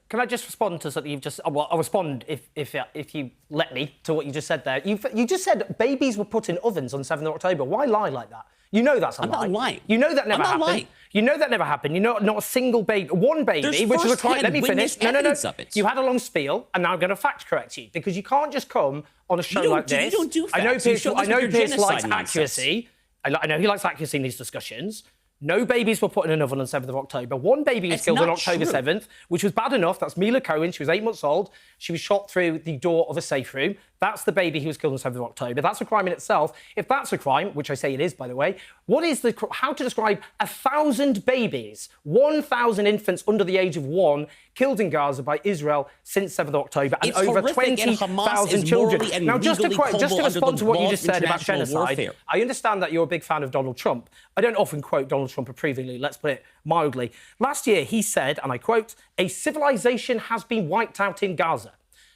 Can I just respond to something you've just... Well, I'll respond if you let me to what you just said there. You just said babies were put in ovens on 7th of October. Why lie like that? You know that's a lie. I'm not lying. You know that never happened. Lying. You know that never happened. You know not a single baby, one baby, which was a crime. Let me finish. No. You had a long spiel, and now I'm going to fact correct you because you can't just come on a show like this. You don't do facts. I know Piers likes accuracy. I know he likes accuracy in these discussions. No babies were put in an oven on 7th of October. One baby was killed on October 7th, which was bad enough. That's Mila Cohen. She was 8 months old. She was shot through the door of a safe room. That's the baby who was killed on 7th of October. That's a crime in itself. If that's a crime, which I say it is, by the way, how to describe 1,000 babies, 1,000 infants under the age of 1 killed in Gaza by Israel since 7th of October, and over 20,000 children. Now, just to respond to what you just said about genocide, I understand that you're a big fan of Donald Trump. I don't often quote Donald Trump approvingly, let's put it mildly. Last year, he said, and I quote, "A civilization has been wiped out in Gaza."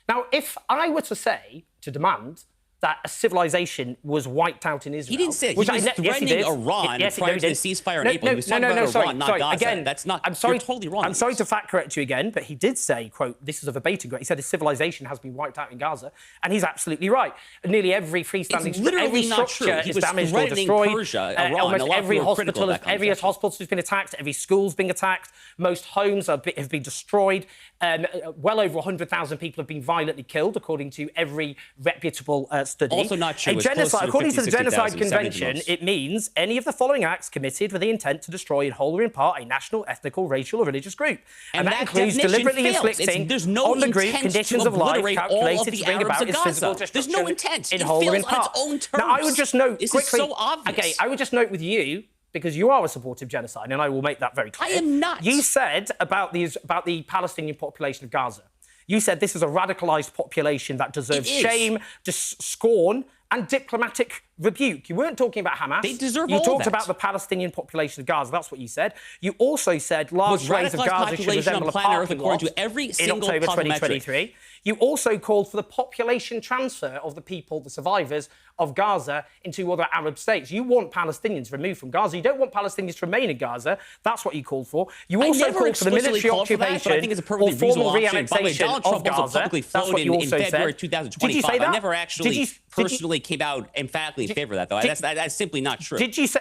Now, if I were to demand that a civilization was wiped out in Israel... He didn't say it. He was threatening Iran prior to the ceasefire in April. He was talking about Iran, not Gaza. Again, that's not... You're totally wrong. I'm sorry to fact correct you again, but he did say, quote, this is a verbatim quote, he said a civilization has been wiped out in Gaza, and he's absolutely right. Nearly every freestanding structure is damaged or destroyed. Almost every hospital has been attacked, every school's been attacked, most homes have been destroyed, well over 100,000 people have been violently killed, according to every reputable study. Also not true. According to the Genocide Convention, it means any of the following acts committed with the intent to destroy in whole or in part a national, ethnical, racial or religious group. And that includes deliberately inflicting on the group conditions of life calculated to bring about its physical destruction. There's no intent. In whole or in part. Now, I would just note quickly... This is so obvious. OK, I would just note with you, because you are a supporter of genocide, and I will make that very clear. I am not. You said about the Palestinian population of Gaza. You said this is a radicalised population that deserves shame, scorn and diplomatic rebuke. You weren't talking about Hamas. They deserve all You talked that. about the Palestinian population of Gaza. That's what you said. You also said large swathes of Gaza should resemble a parking lot in October 2023. You also called for the population transfer of the people, the survivors of Gaza, into other Arab states. You want Palestinians removed from Gaza. You don't want Palestinians to remain in Gaza. That's what you called for. You also called for the military occupation or formal re-annexation of Gaza. That's what you also said. February 2025. Did you say that? I never actually personally came out emphatically in favor of that, though. That's simply not true. Did you say...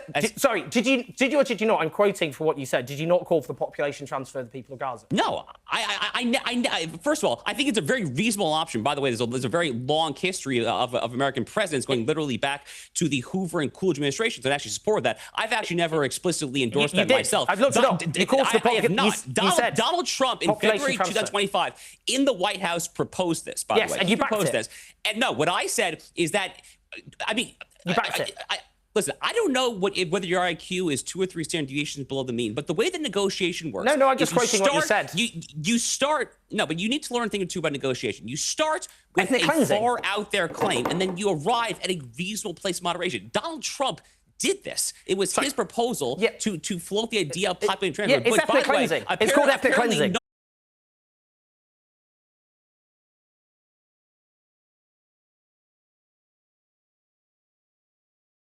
Did you or did you not? I'm quoting for what you said. Did you not call for the population transfer of the people of Gaza? No. First of all, I think it's a very reasonable option. By the way, there's a very long history of American presidents going literally back to the Hoover and Coolidge administrations that actually supported that. I've actually never explicitly endorsed that myself. I've looked it up. I have not. Donald Trump in February 2025 in the White House proposed this, by the way. Yes, and you backed it. And no, what I said is that, I mean... You backed it. Listen, I don't know whether your IQ is 2 or 3 standard deviations below the mean, but the way the negotiation works... No, I'm just quoting what you said. You start... No, but you need to learn a thing or two about negotiation. You start with a far-out-there claim, and then you arrive at a reasonable place of moderation. Donald Trump did this. It was his proposal to float the idea of population transfer. It's ethnic cleansing. It's called ethnic cleansing.